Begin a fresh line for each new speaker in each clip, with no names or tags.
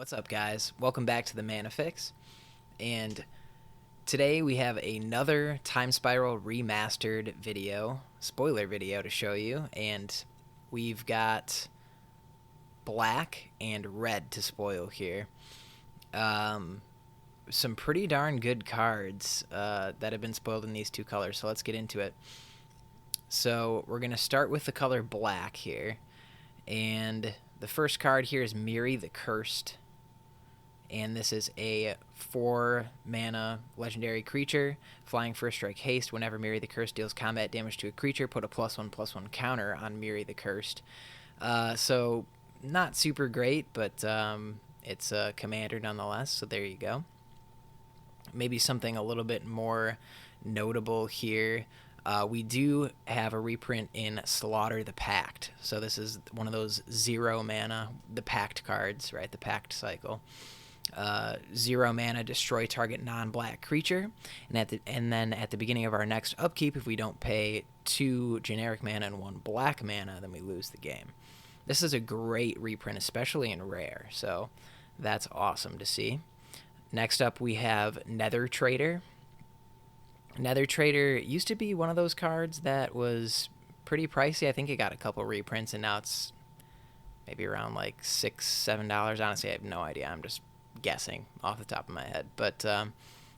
What's up, guys? Welcome back to the Mana Fix, and today we have another Timespiral Remastered video, spoiler video to show you, and we've got black and red to spoil here. Some pretty darn good cards that have been spoiled in these two colors, so let's get into it. So we're going to start with the color black here, and the first card here is Miri the Cursed. And this is a 4-mana legendary creature, flying first strike haste. Whenever Miri the Cursed deals combat damage to a creature, put a +1/+1 counter on Miri the Cursed. So not super great, but it's a commander nonetheless, so there you go. Maybe something a little bit more notable here. We do have a reprint in Slaughter the Pact. So this is one of those 0 mana, the Pact cards, right? The Pact cycle. 0 mana, destroy target non-black creature, and then at the beginning of our next upkeep, if we don't pay 2 generic mana and 1 black mana, then we lose the game. This is a great reprint, especially in rare, so that's awesome to see. Next up, we have Nether Trader. Nether Trader used to be one of those cards that was pretty pricey. I think it got a couple reprints, and now it's maybe around like $6-7. Honestly, I have no idea. I'm just guessing off the top of my head, but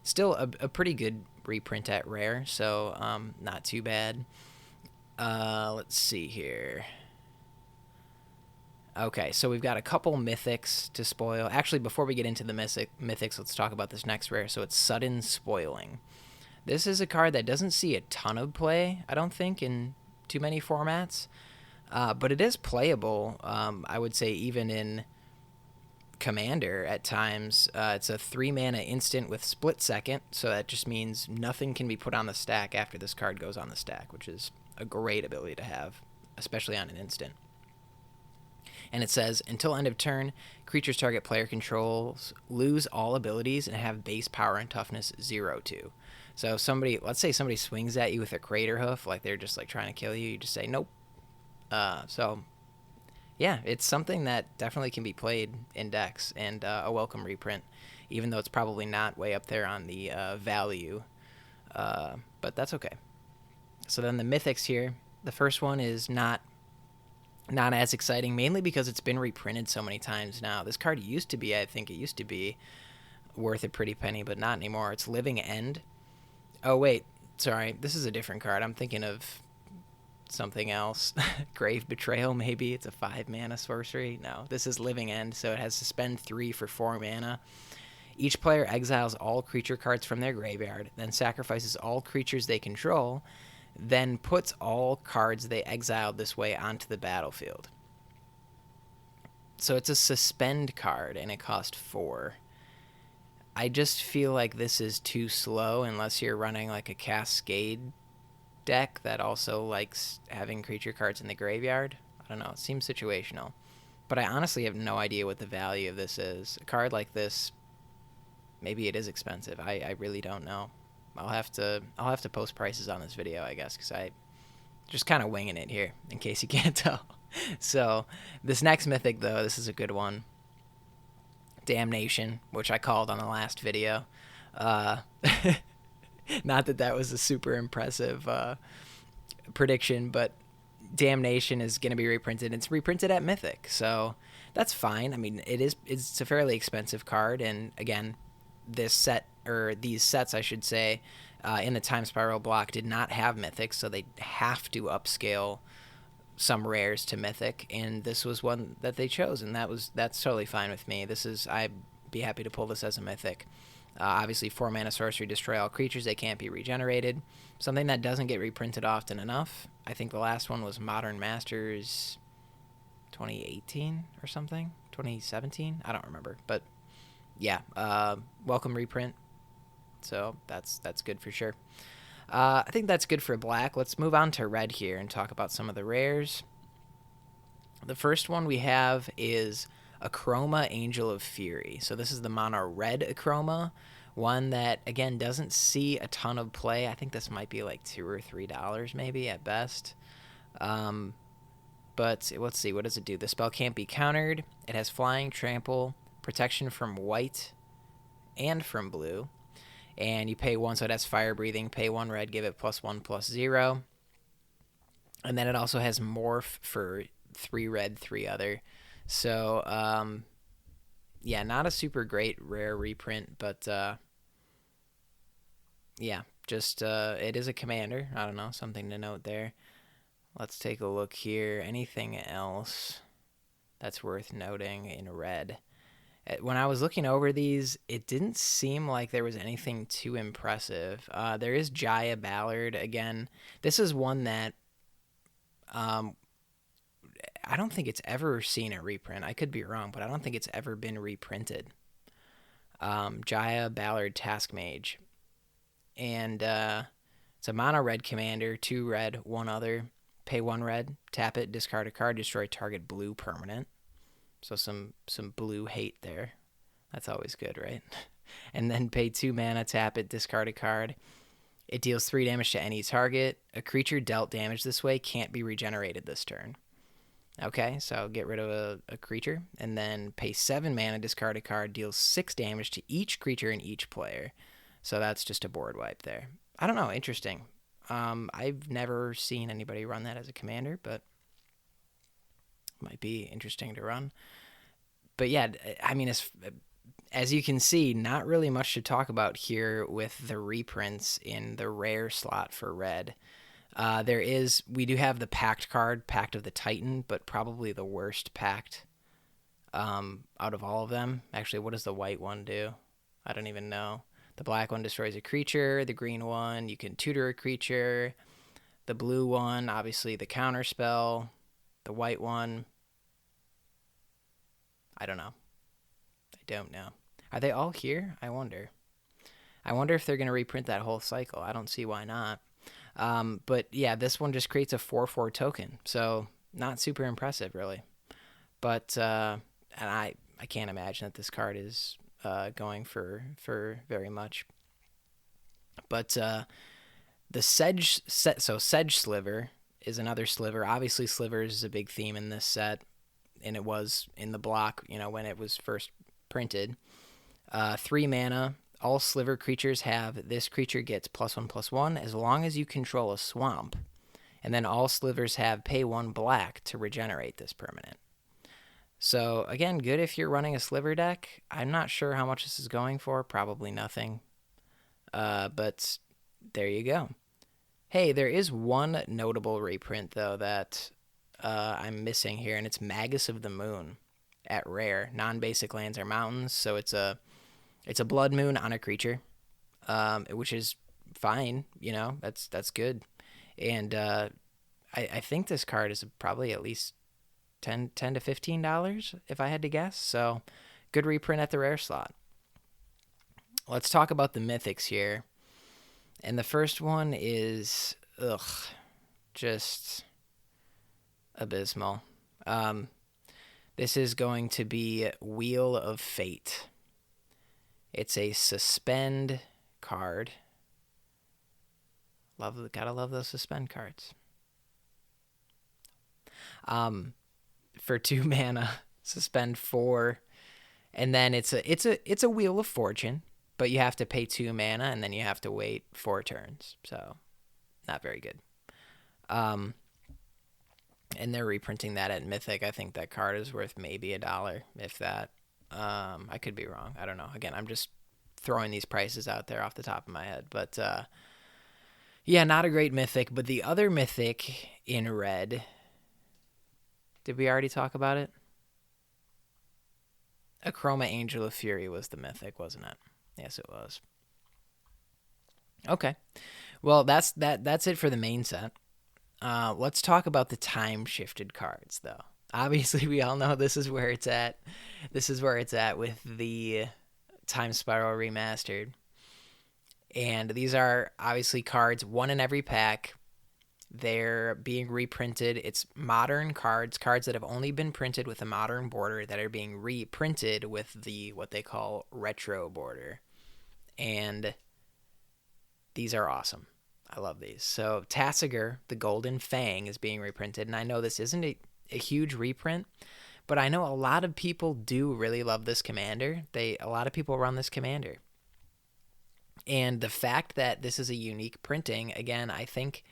still a pretty good reprint at rare, so not too bad. Let's see here. Okay, so we've got a couple mythics to spoil. Actually, before we get into the mythics, let's talk about this next rare. So it's Sudden Spoiling. This is a card that doesn't see a ton of play, I don't think, in too many formats, but it is playable. I would say even in Commander at times. It's a 3-mana instant with split second, so that just means nothing can be put on the stack after this card goes on the stack, which is a great ability to have, especially on an instant. And it says, until end of turn, creatures target player controls lose all abilities and have base power and toughness 0-2. So let's say somebody swings at you with a Crater Hoof, like they're just like trying to kill you, you just say nope. So yeah, it's something that definitely can be played in decks, and a welcome reprint, even though it's probably not way up there on the value, but that's okay. So then the mythics here, the first one is not as exciting, mainly because it's been reprinted so many times now. This card used to be, I think it used to be worth a pretty penny, but not anymore. It's Living End. Oh wait, sorry, this is a different card. I'm thinking of something else. Grave Betrayal, maybe. It's a 5-mana sorcery. No, this is Living End, so it has Suspend 3 for 4 mana. Each player exiles all creature cards from their graveyard, then sacrifices all creatures they control, then puts all cards they exiled this way onto the battlefield. So it's a Suspend card, and it costs 4. I just feel like this is too slow unless you're running like a Cascade deck that also likes having creature cards in the graveyard. I don't know, it seems situational, but I honestly have no idea what the value of this is. A card like this, maybe it is expensive. I really don't know. I'll have to post prices on this video, I guess, because I just kind of winging it here in case you can't tell. So this next mythic, though, this is a good one. Damnation, which I called on the last video. Not that that was a super impressive prediction, but Damnation is going to be reprinted. It's reprinted at Mythic, so that's fine. I mean, it's a fairly expensive card, and again, this set, or these sets, I should say, in the Timespiral block did not have Mythic, so they have to upscale some rares to Mythic, and this was one that they chose, and that's totally fine with me. I'd be happy to pull this as a Mythic. Obviously, 4-mana sorcery, destroy all creatures. They can't be regenerated. Something that doesn't get reprinted often enough. I think the last one was Modern Masters 2018 or something. 2017? I don't remember. But yeah, welcome reprint. So that's good for sure. I think that's good for black. Let's move on to red here and talk about some of the rares. The first one we have is Achroma, Angel of Fury. So this is the mono red Achroma, one that, again, doesn't see a ton of play. I think this might be like $2 or $3 maybe at best. But let's see, what does it do? The spell can't be countered. It has flying, trample, protection from white and from blue. And you pay 1, so it has fire breathing. Pay 1 red, give it +1/+0. And then it also has morph for 3 red, 3 other. So, yeah, not a super great rare reprint, but yeah, just it is a commander. I don't know, something to note there. Let's take a look here. Anything else that's worth noting in red? When I was looking over these, it didn't seem like there was anything too impressive. There is Jaya Ballard again. This is one that I don't think it's ever seen a reprint. I could be wrong, but I don't think it's ever been reprinted. Jaya Ballard Task Mage. And it's a mono red commander, 2 red, 1 other. Pay 1 red, tap it, discard a card, destroy target blue permanent. So some blue hate there. That's always good, right? And then pay 2 mana, tap it, discard a card. It deals 3 damage to any target. A creature dealt damage this way can't be regenerated this turn. Okay, so get rid of a creature. And then pay 7 mana, discard a card, deals 6 damage to each creature and each player. So that's just a board wipe there. I don't know, interesting. I've never seen anybody run that as a commander, but might be interesting to run. But yeah, I mean, as you can see, not really much to talk about here with the reprints in the rare slot for red. We do have the Pact card, Pact of the Titan, but probably the worst Pact out of all of them. Actually, what does the white one do? I don't even know. The black one destroys a creature. The green one, you can tutor a creature. The blue one, obviously the counter spell. The white one, I don't know. Are they all here? I wonder if they're going to reprint that whole cycle. I don't see why not. But yeah, this one just creates a 4/4 token. So not super impressive, really. But and I can't imagine that this card is going for very much. But the Sedge Sliver is another sliver. Obviously, slivers is a big theme in this set, and it was in the block, when it was first printed. 3 mana. All sliver creatures have this creature gets +1/+1 as long as you control a swamp. And then all slivers have pay 1 black to regenerate this permanent. So, again, good if you're running a sliver deck. I'm not sure how much this is going for. Probably nothing. But there you go. Hey, there is one notable reprint, though, that I'm missing here, and it's Magus of the Moon at rare. Non-basic lands are mountains, so it's a blood moon on a creature, which is fine. That's good. And I think this card is probably at least $10 to $15 if I had to guess. So good reprint at the rare slot. Let's talk about the mythics here. And the first one is just abysmal. This is going to be Wheel of Fate. It's a suspend card. Gotta love those suspend cards. For 2 mana, suspend 4, and then it's a Wheel of Fortune, but you have to pay 2 mana and then you have to wait 4 turns. So not very good. And they're reprinting that at Mythic. I think that card is worth maybe $1, if that. I could be wrong. I don't know. Again, I'm just throwing these prices out there off the top of my head. But yeah, not a great Mythic. But the other Mythic in red, did we already talk about it? Achroma Angel of Fury was the Mythic, wasn't it? Yes, it was. Okay. Well, that's it for the main set. Let's talk about the time-shifted cards, though. Obviously, we all know this is where it's at. This is where it's at with the Timespiral Remastered. And these are obviously cards, 1 in every pack. They're being reprinted. It's modern cards that have only been printed with a modern border that are being reprinted with the what they call retro border. And these are awesome. I love these. So Tasigur, the Golden Fang, is being reprinted. And I know this isn't a huge reprint, But I know a lot of people do really love this commander. A lot of people run this commander. And the fact that this is a unique printing, again, I think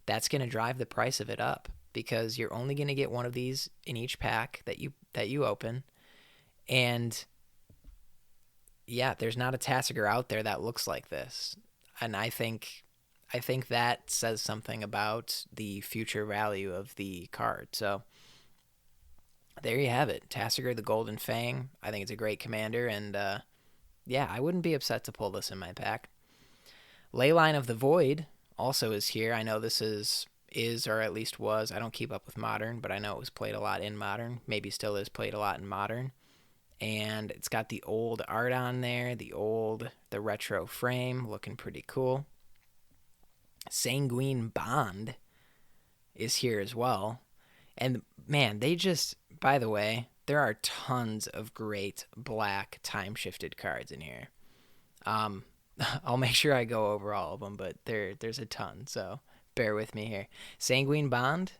that's going to drive the price of it up, because you're only going to get one of these in each pack that you open. And yeah, there's not a Tasigur out there that looks like this. And I think that says something about the future value of the card. So there you have it. Tasigur the Golden Fang. I think it's a great commander, and yeah, I wouldn't be upset to pull this in my pack. Leyline of the Void also is here. I know this is or at least was. I don't keep up with Modern, but I know it was played a lot in Modern. Maybe still is played a lot in Modern. And it's got the old art on there, the retro frame, looking pretty cool. Sanguine Bond is here as well. And man, by the way, there are tons of great black time-shifted cards in here. I'll make sure I go over all of them, but there's a ton, so bear with me here. Sanguine Bond,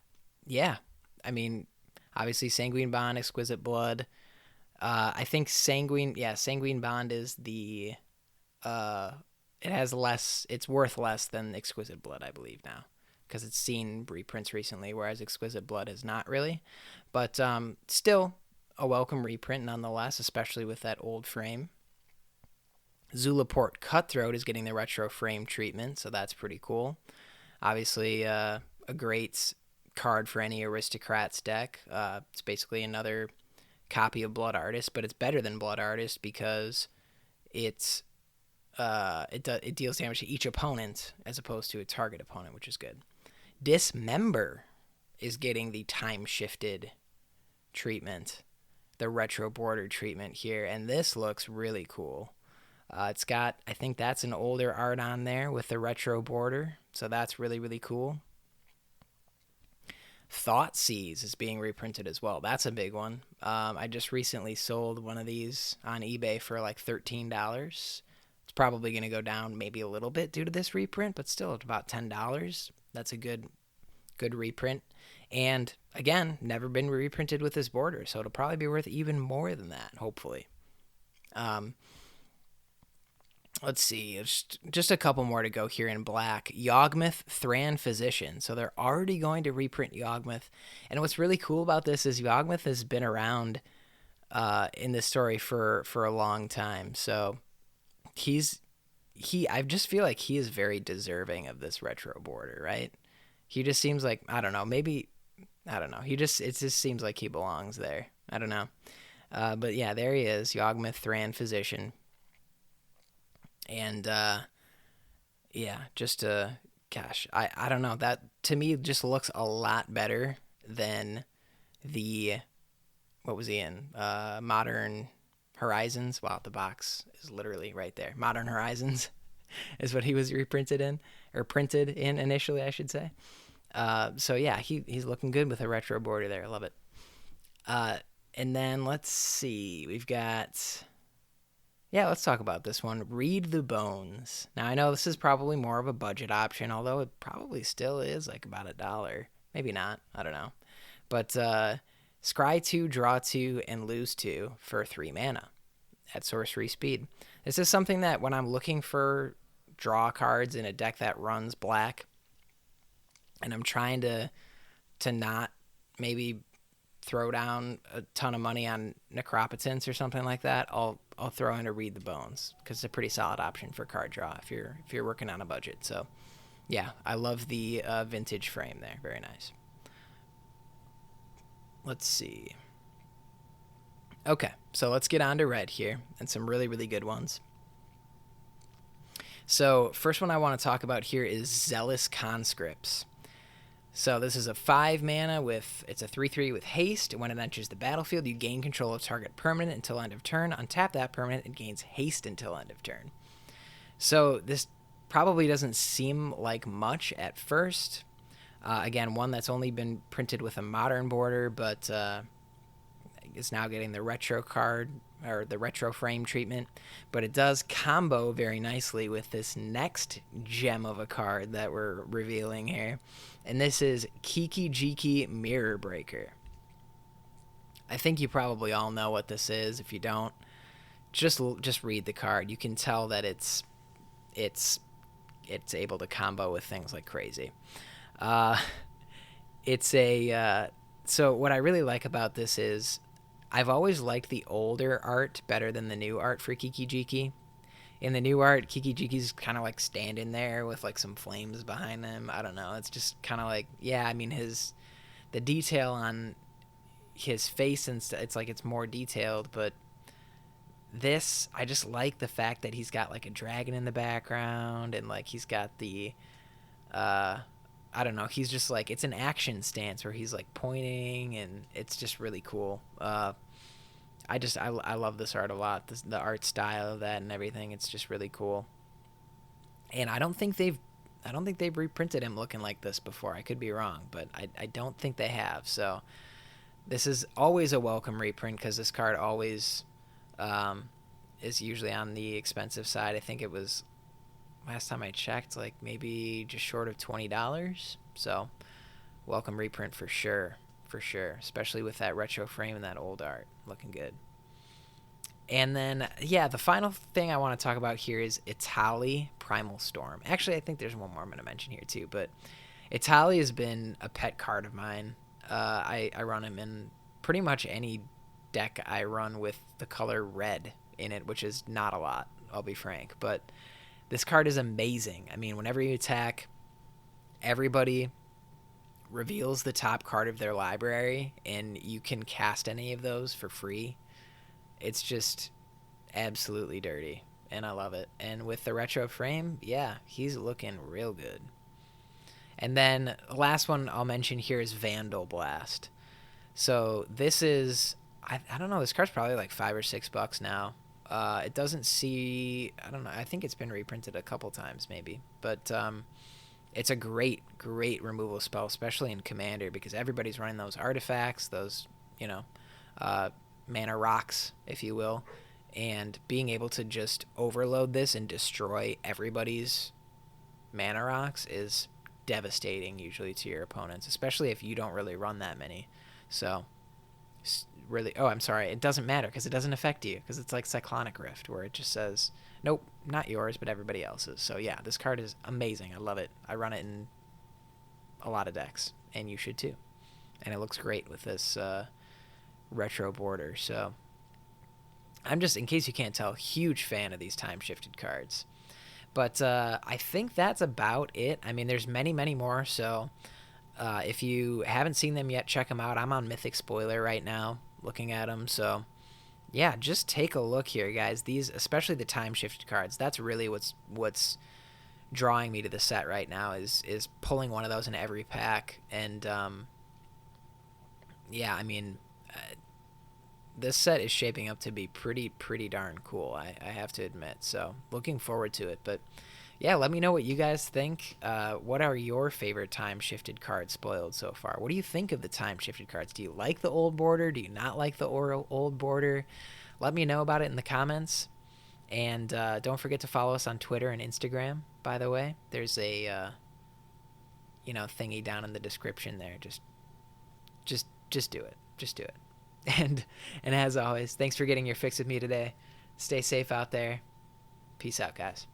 yeah. I mean, obviously Sanguine Bond, Exquisite Blood. I think Sanguine Bond is it's worth less than Exquisite Blood, I believe now, because it's seen reprints recently, whereas Exquisite Blood has not really. But still a welcome reprint nonetheless, especially with that old frame. Zulaport Cutthroat is getting the retro frame treatment, so that's pretty cool. Obviously, a great card for any Aristocrats deck. It's basically another copy of Blood Artist, but it's better than Blood Artist because it deals damage to each opponent as opposed to a target opponent, which is good. Dismember is getting the time-shifted treatment, the retro border treatment here, and this looks really cool. It's got, I think that's an older art on there with the retro border, so that's really, really cool. Thoughtseize is being reprinted as well. That's a big one. I just recently sold one of these on eBay for like $13. It's probably going to go down maybe a little bit due to this reprint, but still at about $10. That's a good reprint. And again, never been reprinted with this border, so it'll probably be worth even more than that, hopefully. Let's see, just a couple more to go here in black. Yawgmoth Thran Physician. So they're already going to reprint Yawgmoth. And what's really cool about this is Yawgmoth has been around in this story for a long time. So I just feel like he is very deserving of this retro border, right? He just seems like, I don't know, it just seems like he belongs there. I don't know. But yeah, there he is, Yawgmoth Thran Physician. And, yeah, gosh, I don't know. That, to me, just looks a lot better than what was he in? Modern Horizons. Wow, the box is literally right there. Modern Horizons is what he was reprinted in, or printed in initially, I should say. So, yeah, he's looking good with a retro border there. I love it. And then, let's see. We've got... Yeah, let's talk about this one. Read the Bones. Now, I know this is probably more of a budget option, although it probably still is like about $1. Maybe not. I don't know. But scry 2, draw 2, and lose 2 for 3 mana at sorcery speed. This is something that when I'm looking for draw cards in a deck that runs black, and I'm trying to not maybe throw down a ton of money on Necropotence or something like that, I'll throw in a Read the Bones, because it's a pretty solid option for card draw if you're working on a budget. So yeah, I love the vintage frame there. Very nice. Let's see. Okay, so let's get on to red here, and some really, really good ones. So first one I want to talk about here is Zealous Conscripts. So this is a 5 mana it's a 3/3 with haste. When it enters the battlefield, you gain control of target permanent until end of turn. Untap that permanent, it gains haste until end of turn. So this probably doesn't seem like much at first. Again, one that's only been printed with a modern border, but is now getting the retro card, or the retro frame treatment. But it does combo very nicely with this next gem of a card that we're revealing here. And this is Kiki Jiki Mirror Breaker. I think you probably all know what this is. If you don't, just read the card. You can tell that it's it's able to combo with things like crazy. Uh, it's a so what I really like about this is I've always liked the older art better than the new art for Kiki Jiki. In the new art, Kiki Jiki's kind of like standing there with like some flames behind him. I don't know. It's just kind of like, yeah, I mean the detail on his face and it's like it's more detailed, but this I just like the fact that he's got like a dragon in the background and like he's got the uh I don't know, he's just like it's an action stance where he's like pointing and it's just really cool. I love this art a lot. The art style of that and everything. It's just really cool. And I don't think they've reprinted him looking like this before. I could be wrong, but I don't think they have. So this is always a welcome reprint because this card always um, is usually on the expensive side. I think it was last time I checked, like maybe just short of $20. So welcome reprint for sure, especially with that retro frame and that old art looking good. And then, yeah, the final thing I want to talk about here is Itali Primal Storm. Actually, I think there's one more I'm going to mention here too, but Itali has been a pet card of mine. I run him in pretty much any deck I run with the color red in it, which is not a lot, I'll be frank. But this card is amazing. I mean, whenever you attack, everybody reveals the top card of their library, and you can cast any of those for free. It's just absolutely dirty, and I love it. And with the retro frame, yeah, he's looking real good. And then the last one I'll mention here is Vandal Blast. So this is, I don't know, this card's probably like $5 or $6 now. It doesn't see, I don't know, I think it's been reprinted a couple times maybe. But it's a great removal spell, especially in Commander, because everybody's running those artifacts, those, uh, mana rocks, if you will. And being able to just overload this and destroy everybody's mana rocks is devastating usually to your opponents, especially if you don't really run that many. So really, oh, I'm sorry, it doesn't matter because it doesn't affect you, because it's like Cyclonic Rift where it just says nope, not yours but everybody else's. So yeah, this card is amazing. I love it. I run it in a lot of decks, and you should too. And it looks great with this retro border. So I'm just, in case you can't tell, huge fan of these time shifted cards. But I think that's about it. I mean, there's many more. So if you haven't seen them yet, check them out. I'm on Mythic Spoiler right now, looking at them. So yeah, just take a look here, guys. These, especially the time shifted cards, that's really what's drawing me to the set right now. Is pulling one of those in every pack. And yeah, I mean, this set is shaping up to be pretty darn cool, I have to admit. So looking forward to it. But yeah, let me know what you guys think. What are your favorite time shifted cards spoiled so far? What do you think of the time shifted cards? Do you like the old border? Do you not like the old border? Let me know about it in the comments. And don't forget to follow us on Twitter and Instagram, by the way. There's a thingy down in the description there. Just do it. Just do it. And as always, thanks for getting your fix with me today. Stay safe out there. Peace out, guys.